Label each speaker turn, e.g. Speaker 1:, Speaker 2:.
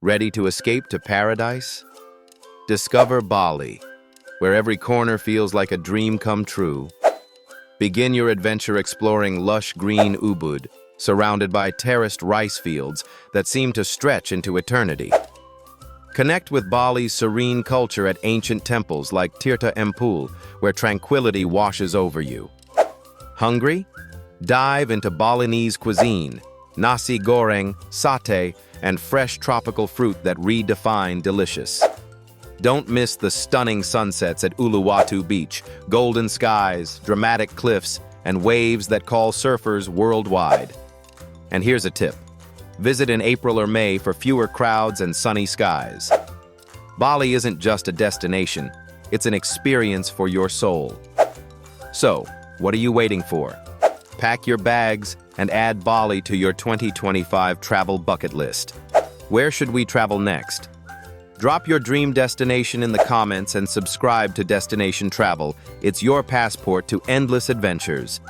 Speaker 1: Ready to escape to paradise? Discover Bali, where every corner feels like a dream come true. Begin your adventure exploring lush green Ubud, surrounded by terraced rice fields that seem to stretch into eternity. Connect with Bali's serene culture at ancient temples like Tirta Empul, where tranquility washes over you. Hungry? Dive into Balinese cuisine, nasi goreng, satay, and fresh tropical fruit that redefine delicious. Don't miss the stunning sunsets at Uluwatu Beach, golden skies, dramatic cliffs, and waves that call surfers worldwide. And here's a tip. Visit in April or May for fewer crowds and sunny skies. Bali isn't just a destination, it's an experience for your soul. So, what are you waiting for? Pack your bags and add Bali to your 2025 travel bucket list. Where should we travel next? Drop your dream destination in the comments and subscribe to Destination Travel. It's your passport to endless adventures.